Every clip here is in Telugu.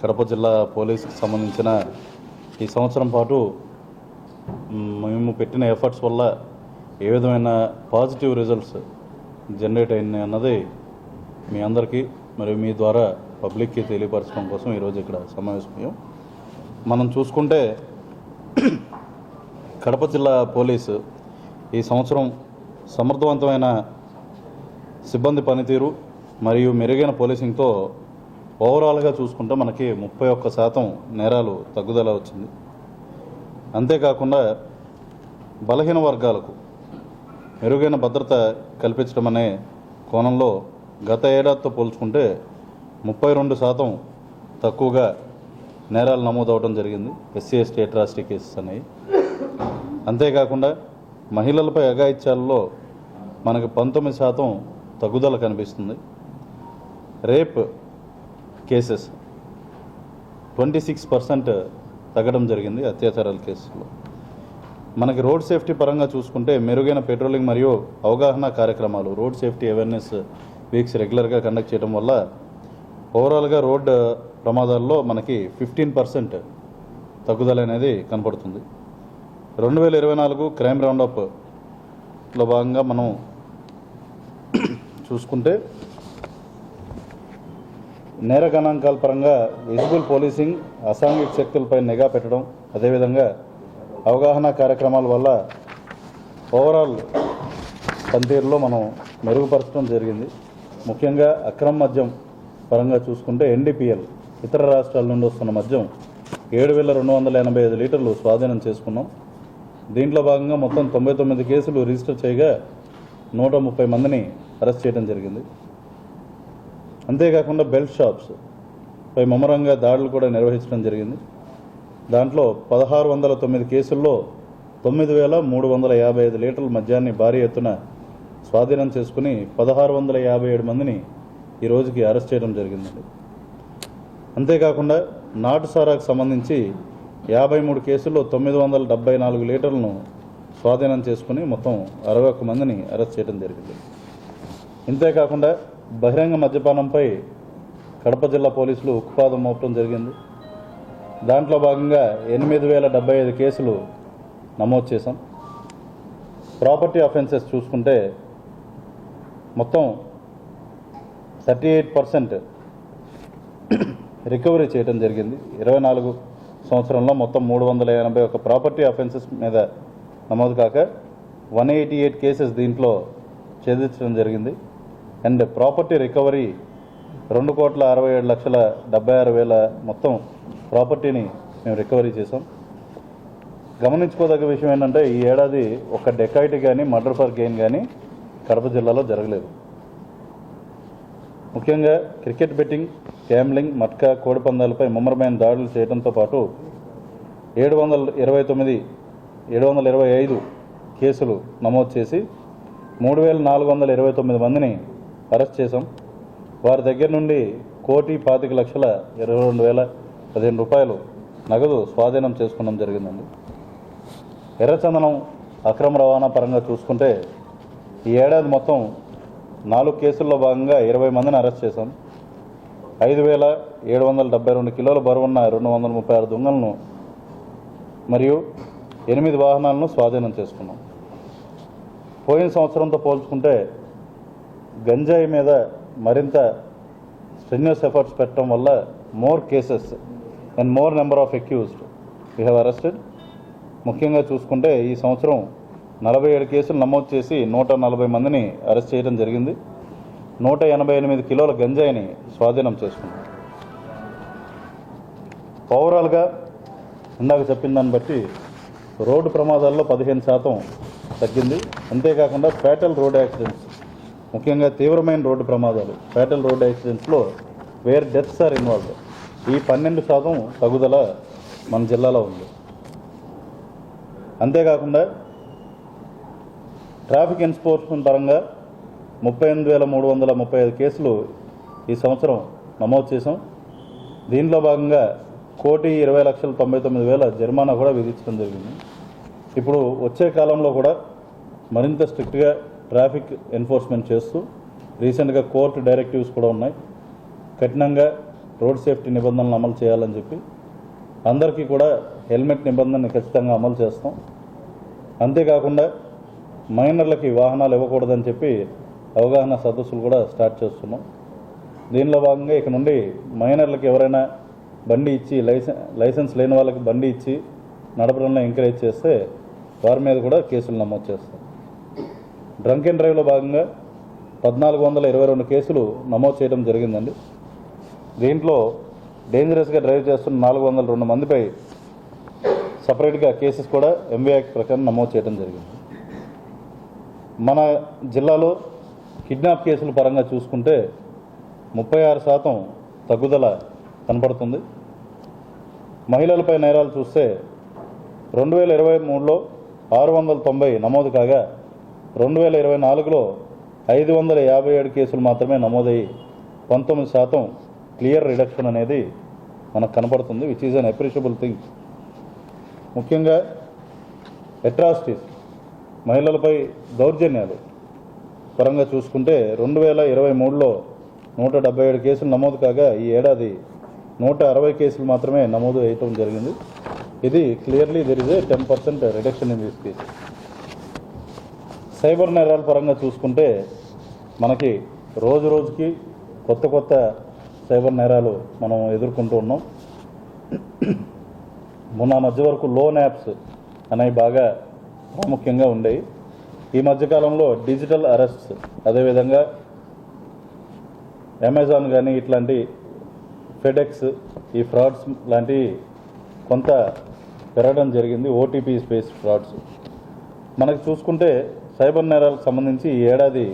కడప జిల్లా పోలీస్కి సంబంధించిన ఈ సంవత్సరం పాటు మేము పెట్టిన ఎఫర్ట్స్ వల్ల ఏ విధమైన పాజిటివ్ రిజల్ట్స్ జనరేట్ అయింది అన్నది మీ అందరికీ మరియు మీ ద్వారా పబ్లిక్కి తెలియపరచడం కోసం ఈరోజు ఇక్కడ సమావేశమయ్యాం. మనం చూసుకుంటే కడప జిల్లా పోలీసు ఈ సంవత్సరం సమర్థవంతమైన సిబ్బంది పనితీరు మరియు మెరుగైన పోలీసింగ్తో ఓవరాల్గా చూసుకుంటే మనకి 31% నేరాలు తగ్గుదల వచ్చింది. అంతేకాకుండా బలహీన వర్గాలకు మెరుగైన భద్రత కల్పించడం అనే కోణంలో గత ఏడాదితో పోల్చుకుంటే 32% తక్కువగా నేరాలు నమోదవడం జరిగింది. ఎస్సీ ఎస్టీ అట్రాసిటీ కేసెస్ అనేవి. అంతేకాకుండా మహిళలపై అఘాయిత్యాలలో మనకు 19% తగ్గుదల కనిపిస్తుంది. రేప్ కేసెస్ 26% తగ్గడం జరిగింది. అత్యాచారాల కేసులో మనకి రోడ్ సేఫ్టీ పరంగా చూసుకుంటే మెరుగైన పెట్రోలింగ్ మరియు అవగాహన కార్యక్రమాలు, రోడ్ సేఫ్టీ అవేర్నెస్ వీక్స్ రెగ్యులర్గా కండక్ట్ చేయడం వల్ల ఓవరాల్గా రోడ్ ప్రమాదాల్లో మనకి 15% తగ్గుదల అనేది కనపడుతుంది. 2024 క్రైమ్ రౌండప్లో భాగంగా మనం చూసుకుంటే నేర గణాంకాల పరంగా విజిబుల్ పోలీసింగ్, అసాంఘిక శక్తులపై నిఘా పెట్టడం, అదేవిధంగా అవగాహన కార్యక్రమాల వల్ల ఓవరాల్ పనితీరులో మనం మెరుగుపరచడం జరిగింది. ముఖ్యంగా అక్రమ మద్యం పరంగా చూసుకుంటే NDPL ఇతర రాష్ట్రాల నుండి వస్తున్న మద్యం 7,285 లీటర్లు స్వాధీనం చేసుకున్నాం. దీంట్లో భాగంగా మొత్తం 99 కేసులు రిజిస్టర్ చేయగా 130 మందిని అరెస్ట్ చేయడం జరిగింది. అంతేకాకుండా బెల్ట్ షాప్స్ పై ముమ్మరంగా దాడులు కూడా నిర్వహించడం జరిగింది. దాంట్లో 1609 కేసుల్లో 9,355 లీటర్ల మద్యాన్ని భారీ ఎత్తున స్వాధీనం చేసుకుని 1657 మందిని ఈ రోజుకి అరెస్ట్ చేయడం జరిగిందండి. అంతేకాకుండా నాటు సారాకు సంబంధించి 53 కేసుల్లో 974 లీటర్లను స్వాధీనం చేసుకుని మొత్తం 61 మందిని అరెస్ట్ చేయడం జరిగింది. ఇంతేకాకుండా బహిరంగ మద్యపానంపై కడప జిల్లా పోలీసులు ఉక్కుపాదం మోపడం జరిగింది. దాంట్లో భాగంగా 8,075 కేసులు నమోదు చేశాం. ప్రాపర్టీ అఫెన్సెస్ చూసుకుంటే మొత్తం 38% రికవరీ చేయడం జరిగింది. 24 సంవత్సరంలో మొత్తం 381 ప్రాపర్టీ అఫెన్సెస్ మీద నమోదు కాక 188 కేసెస్ దీంట్లో ఛేదించడం జరిగింది. అండ్ ప్రాపర్టీ రికవరీ 2,67,76,000 మొత్తం ప్రాపర్టీని మేము రికవరీ చేసాం. గమనించుకోదగ్గ విషయం ఏంటంటే ఈ ఏడాది ఒక డెకాయిటీ కానీ మర్డర్ ఫర్ గెయిన్ కానీ కడప జిల్లాలో జరగలేదు. ముఖ్యంగా క్రికెట్ బెట్టింగ్, గ్యాంబ్లింగ్, మట్కా, కోడి పందాలపై ముమ్మరమైన దాడులు చేయడంతో పాటు 725 కేసులు నమోదు చేసి 3,429 మందిని అరెస్ట్ చేశాం. వారి దగ్గర నుండి 1,25,22,015 రూపాయలు నగదు స్వాధీనం చేసుకోవడం జరిగిందండి. ఎర్రచందనం అక్రమ రవాణా పరంగా చూసుకుంటే ఈ ఏడాది మొత్తం 4 కేసుల్లో భాగంగా 20 మందిని అరెస్ట్ చేశాం. 5,772 కిలోల బరువున్న 236 దొంగలను మరియు 8 వాహనాలను స్వాధీనం చేసుకున్నాం. పోయిన సంవత్సరంతో పోల్చుకుంటే గంజాయి మీద మరింత స్ట్రెన్యూస్ ఎఫర్ట్స్ పెట్టడం వల్ల more cases and more number of accused we have arrested. ముఖ్యంగా చూసుకుంటే ఈ సంవత్సరం 47 కేసులు నమోదు చేసి 140 మందిని అరెస్ట్ చేయడం జరిగింది. 188 కిలోల గంజాయిని స్వాధీనం చేసుకున్నాం. ఓవరాల్గా ఇందాక చెప్పిన దాన్ని బట్టి రోడ్డు ప్రమాదాల్లో 15% తగ్గింది. అంతేకాకుండా ఫ్యాటల్ రోడ్ యాక్సిడెంట్స్, ముఖ్యంగా తీవ్రమైన రోడ్డు ప్రమాదాలు, ఫ్యాటల్ రోడ్ యాక్సిడెంట్స్లో వేర్ డెత్స్ ఆర్ ఇన్వాల్వ్డ్, ఈ 12% తగ్గుదల మన జిల్లాలో ఉంది. అంతేకాకుండా ట్రాఫిక్ ఎన్ఫోర్స్మెంట్ పరంగా 38,335 కేసులు ఈ సంవత్సరం నమోదు చేశాం. దీనిలో భాగంగా 1,20,99,000 జరిమానా కూడా విధించడం జరిగింది. ఇప్పుడు వచ్చే కాలంలో కూడా మరింత స్ట్రిక్ట్గా ట్రాఫిక్ ఎన్ఫోర్స్మెంట్ చేస్తూ రీసెంట్గా కోర్టు డైరెక్టివ్స్ కూడా ఉన్నాయి. కఠినంగా రోడ్ సేఫ్టీ నిబంధనలు అమలు చేయాలని చెప్పి అందరికీ కూడా హెల్మెట్ నిబంధనని ఖచ్చితంగా అమలు చేస్తాం. అంతేకాకుండా మైనర్లకి వాహనాలు ఇవ్వకూడదని చెప్పి అవగాహన సదస్సులు కూడా స్టార్ట్ చేస్తున్నాం. దీనిలో భాగంగా ఇక నుండి మైనర్లకు ఎవరైనా బండి ఇచ్చి లైసెన్స్ లేని వాళ్ళకి బండి ఇచ్చి నడపడంలో ఎంకరేజ్ చేస్తే వారి మీద కూడా కేసులు నమోదు చేస్తాం. డ్రంక్ అండ్ డ్రైవ్లో భాగంగా 1422 కేసులు నమోదు చేయడం జరిగిందండి. దీంట్లో డేంజరస్గా డ్రైవ్ చేస్తున్న 402 మందిపై సపరేట్గా కేసెస్ కూడా ఎంబీ యాక్ట్ ప్రకారం నమోదు చేయడం జరిగింది. మన జిల్లాలో కిడ్నాప్ కేసుల పరంగా చూసుకుంటే 36% తగ్గుదల కనపడుతుంది. మహిళలపై నేరాలు చూస్తే 2023లో 690 నమోదు కాగా 2024లో 557 కేసులు మాత్రమే నమోదయ్యి 19% క్లియర్ రిడక్షన్ అనేది మనకు కనపడుతుంది, which is an appreciable thing. ముఖ్యంగా అట్రాసిటీస్, మహిళలపై దౌర్జన్యాలు పరంగా చూసుకుంటే 2023లో 177 కేసులు నమోదు కాగా ఈ ఏడాది 160 కేసులు మాత్రమే నమోదు అయ్యటం జరిగింది. ఇది clearly there is a 10% reduction in this case. Cyber నేరాల పరంగా చూసుకుంటే మనకి రోజు రోజుకి కొత్త సైబర్ నేరాలు మనం ఎదుర్కొంటూ ఉన్నాం. మొన్న మధ్య వరకు లోన్ యాప్స్ అనేవి బాగా ప్రాముఖ్యంగా ఉండేవి. ఈ మధ్యకాలంలో డిజిటల్ అరెస్ట్స్, అదేవిధంగా అమెజాన్ కానీ ఇట్లాంటి ఫెడెక్స్, ఈ ఫ్రాడ్స్ లాంటివి కొంత పెరగడం జరిగింది. ఓటీపీ స్పేస్ ఫ్రాడ్స్ మనకు చూసుకుంటే సైబర్ నేరాలకు సంబంధించి ఈ ఏడాది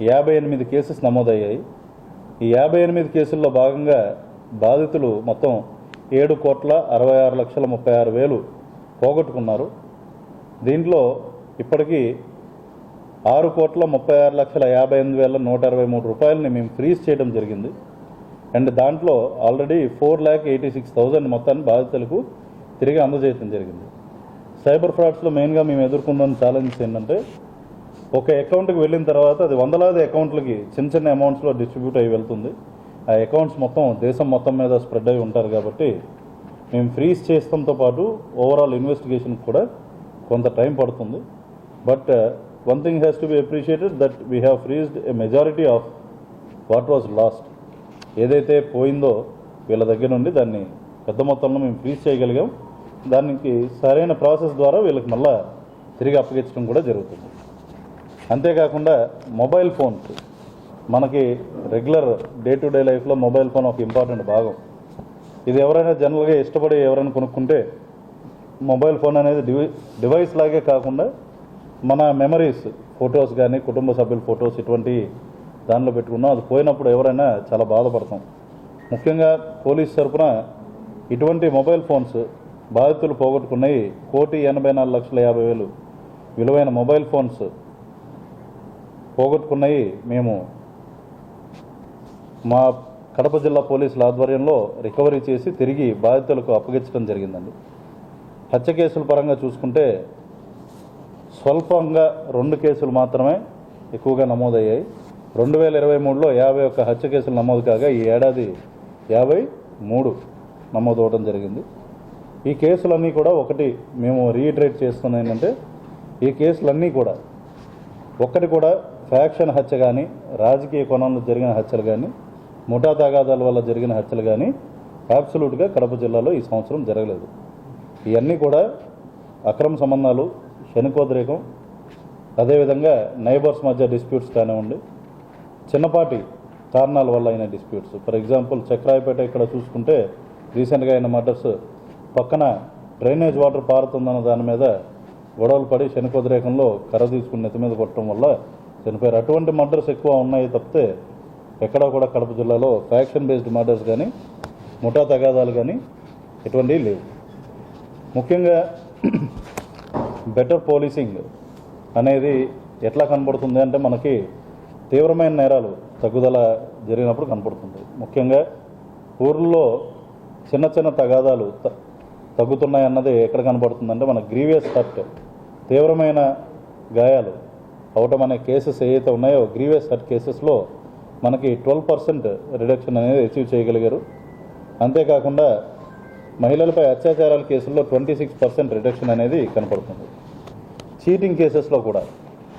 58 కేసెస్ నమోదయ్యాయి. ఈ 58 కేసుల్లో భాగంగా బాధితులు మొత్తం 7,66,36,36,000 పోగొట్టుకున్నారు. దీంట్లో ఇప్పటికీ 6,36,58,123 రూపాయలని మేము ఫ్రీజ్ చేయడం జరిగింది. అండ్ దాంట్లో ఆల్రెడీ 4,86,000 మొత్తాన్ని బాధితులకు తిరిగి అందజేయడం జరిగింది. సైబర్ ఫ్రాడ్స్లో మెయిన్గా మేము ఎదుర్కొన్న ఛాలెంజెస్ ఏంటంటే, ఒక అకౌంట్కి వెళ్ళిన తర్వాత అది వందలాది అకౌంట్లకి చిన్న అమౌంట్స్లో డిస్ట్రిబ్యూట్ అయ్యి వెళ్తుంది. ఆ అకౌంట్స్ మొత్తం దేశం మొత్తం మీద స్ప్రెడ్ అయి ఉంటారు కాబట్టి మేము ఫ్రీజ్ చేస్తాంతో పాటు ఓవరాల్ ఇన్వెస్టిగేషన్ కూడా కొంత టైం పడుతుంది. But one thing has to be appreciated that we have freezed a majority of what was last. ఏదైతే పోయిందో వీళ్ళ దగ్గర నుండి దాన్ని పెద్ద మొత్తంలో మేము ఫ్రీజ్ చేయగలిగాం. దానికి సరైన ప్రాసెస్ ద్వారా వీళ్ళకి మళ్ళా తిరిగి అప్పగించడం కూడా జరుగుతుంది. అంతేకాకుండా మొబైల్ ఫోన్స్, మనకి రెగ్యులర్ డే టు డే లైఫ్లో మొబైల్ ఫోన్ ఒక ఇంపార్టెంట్ భాగం. ఇది ఎవరైనా జనరల్గా ఇష్టపడి ఎవరైనా కొనుక్కుంటే మొబైల్ ఫోన్ అనేది డివైస్ లాగే కాకుండా మన మెమరీస్, ఫొటోస్ కానీ కుటుంబ సభ్యుల ఫొటోస్ ఇటువంటి దానిలో పెట్టుకున్నాం. అది పోయినప్పుడు ఎవరైనా చాలా బాధపడతాం. ముఖ్యంగా పోలీస్ తరఫున ఇటువంటి మొబైల్ ఫోన్స్ బాధితులు పోగొట్టుకున్నాయి 1,84,50,000 విలువైన మొబైల్ ఫోన్స్ పోగొట్టుకున్నాయి మేము మా కడప జిల్లా పోలీసుల ఆధ్వర్యంలో రికవరీ చేసి తిరిగి బాధితులకు అప్పగించడం జరిగిందండి. హత్య కేసుల పరంగా చూసుకుంటే స్వల్పంగా 2 కేసులు మాత్రమే ఎక్కువగా నమోదయ్యాయి. 2023లో 51 హత్య కేసులు నమోదు కాగా ఈ ఏడాది 53 నమోదవడం జరిగింది. ఈ కేసులన్నీ కూడా ఒకటి మేము రీఇటరేట్ చేస్తున్నాం ఏంటంటే, ఈ కేసులన్నీ కూడా ఒక్కటి కూడా ఫ్యాక్షన్ హత్య కానీ, రాజకీయ కోణంలో జరిగిన హత్యలు కానీ, ముఠా తగాదాల వల్ల జరిగిన హత్యలు కానీ అబ్సల్యూట్గా కడప జిల్లాలో ఈ సంవత్సరం జరగలేదు. ఇవన్నీ కూడా అక్రమ సంబంధాలు, శనికోద్రేకం, అదేవిధంగా నైబర్స్ మధ్య డిస్ప్యూట్స్ కానివ్వండి, చిన్నపాటి కారణాల వల్ల అయిన డిస్ప్యూట్స్. ఫర్ ఎగ్జాంపుల్ చక్రాయపేట ఇక్కడ చూసుకుంటే రీసెంట్గా అయిన మర్డర్స్, పక్కన డ్రైనేజ్ వాటర్ పారుతుందన్న దాని మీద గొడవలు పడి శనికోద్రేకంలో కర్ర తీసుకుని నెత్తి మీద కొట్టడం వల్ల చనిపోయారు. అటువంటి మర్డర్స్ ఎక్కువ ఉన్నాయి తప్పితే ఎక్కడా కూడా కడప జిల్లాలో ఫ్యాక్షన్ బేస్డ్ మర్డర్స్ కానీ, ముఠా తగాదాలు కానీ ఎటువంటివి లేవు. ముఖ్యంగా బెటర్ పోలీసింగ్ అనేది ఎట్లా కనపడుతుంది అంటే, మనకి తీవ్రమైన నేరాలు తగ్గుదల జరిగినప్పుడు కనపడుతుంది. ముఖ్యంగా ఊర్లలో చిన్న తగాదాలు తగ్గుతున్నాయన్నది ఎక్కడ కనపడుతుందంటే, మన గ్రీవియస్ హర్ట్, తీవ్రమైన గాయాలు అవటం అనే కేసెస్ ఏవైతే ఉన్నాయో గ్రీవియస్ హర్ట్ కేసెస్లో మనకి 12% రిడక్షన్ అనేది అచీవ్ చేయగలిగారు. అంతేకాకుండా మహిళలపై అత్యాచారాల కేసుల్లో 26% రిడక్షన్ అనేది కనపడుతుంది. చీటింగ్ కేసెస్లో కూడా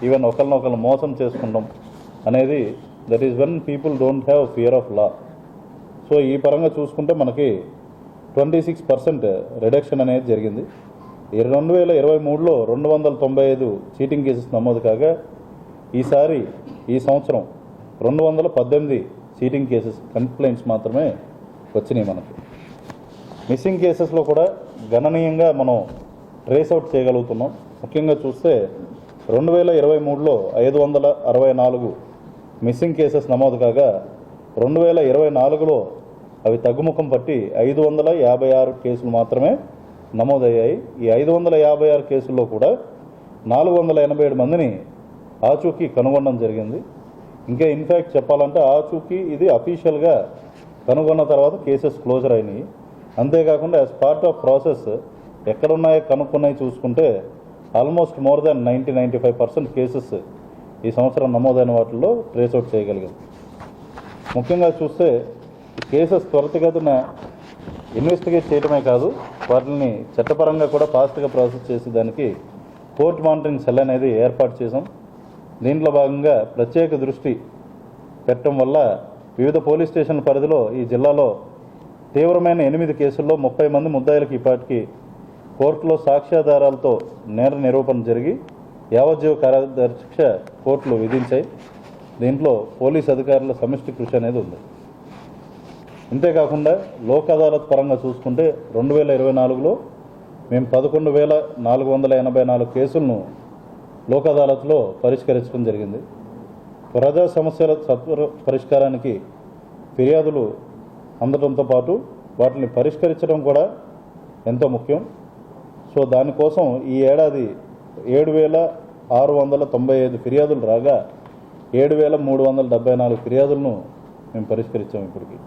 ఈవెన్ ఒకరినొకరు మోసం చేసుకుంటాం అనేది that is when people don't have fear of law. So ఈ పరంగా చూసుకుంటే మనకి 26% రిడక్షన్ అనేది జరిగింది. 2023లో 295 చీటింగ్ కేసెస్ నమోదు కాగా ఈ సంవత్సరం 218 చీటింగ్ కేసెస్ కంప్లైంట్స్ మాత్రమే వచ్చినాయి. మనకి మిస్సింగ్ కేసెస్లో కూడా గణనీయంగా మనం ట్రేస్ అవుట్ చేయగలుగుతున్నాం. ముఖ్యంగా చూస్తే 2023లో 564 మిస్సింగ్ కేసెస్ నమోదు కాగా 2024లో అవి తగ్గుముఖం పట్టి 556 కేసులు మాత్రమే నమోదయ్యాయి. ఈ 556 కేసుల్లో కూడా 487 మందిని ఆచూకీ కనుగొనడం జరిగింది. ఇంకా ఇన్ఫ్యాక్ట్ చెప్పాలంటే ఆచూకీ ఇది అఫీషియల్గా కనుగొన్న తర్వాత కేసెస్ క్లోజర్ అయినాయి. అంతేకాకుండా యాజ్ పార్ట్ ఆఫ్ ప్రాసెస్ ఎక్కడున్నాయో కనుక్కున్నాయి చూసుకుంటే ఆల్మోస్ట్ మోర్ దాన్ 95% కేసెస్ ఈ సంవత్సరం నమోదైన వాటిల్లో ట్రేస్అవుట్ చేయగలిగాం. ముఖ్యంగా చూస్తే కేసెస్ త్వరితగతిన ఇన్వెస్టిగేట్ చేయడమే కాదు, వాటిని చట్టపరంగా కూడా ఫాస్ట్గా ప్రాసెస్ చేసేదానికి కోర్ట్ మానిటరింగ్ సెల్ అనేది ఏర్పాటు చేసాం. దీంట్లో భాగంగా ప్రత్యేక దృష్టి పెట్టడం వల్ల వివిధ పోలీస్ స్టేషన్ల పరిధిలో ఈ జిల్లాలో తీవ్రమైన 8 కేసుల్లో 30 మంది ముద్దాయిలకు ఇప్పటికీ కోర్టులో సాక్ష్యాధారాలతో నేర నిరూపణ జరిగి యావజ్జీవ కారాగార శిక్ష కోర్టులు విధించాయి. దీంట్లో పోలీస్ అధికారుల సమిష్టి కృషి అనేది ఉంది. ఇంతేకాకుండా లోక్ అదాలత్ పరంగా చూసుకుంటే 2024లో మేము 11,484 కేసులను లోక్ అదాలత్లో పరిష్కరించడం జరిగింది. ప్రజా సమస్యల సత్వర పరిష్కారానికి ఫిర్యాదులు అందడంతో పాటు వాటిని పరిష్కరించడం కూడా ఎంతో ముఖ్యం. సో దానికోసం ఈ ఏడాది 7,695 ఫిర్యాదులు రాగా 7,374 ఫిర్యాదులను మేము పరిష్కరించాము. ఇప్పటికి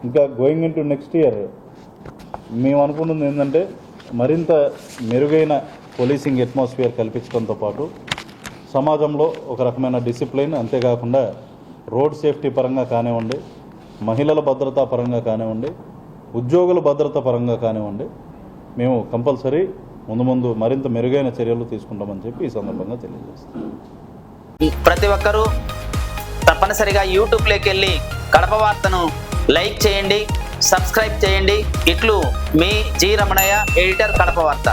ఇంకా going in to next year మేము అనుకున్నది ఏంటంటే మరింత మెరుగైన పోలీసింగ్ అట్మాస్ఫియర్ కల్పించడంతో పాటు సమాజంలో ఒక రకమైన డిసిప్లిన్, అంతేకాకుండా రోడ్ సేఫ్టీ పరంగా కానివ్వండి, మహిళల భద్రతా పరంగా కానివ్వండి, ఉద్యోగుల భద్రత పరంగా కానివ్వండి, మేము కంపల్సరీ ముందు మరింత మెరుగైన చర్యలు తీసుకుంటామని చెప్పి ఈ సందర్భంగా తెలియజేస్తాం. ప్రతి ఒక్కరూ తప్పనిసరిగా యూట్యూబ్లోకి వెళ్ళి కడప వార్తను లైక్ చేయండి, సబ్స్క్రైబ్ చేయండి. ఇట్లు మీ జి రమణయ్య, ఎడిటర్, కడప వార్త.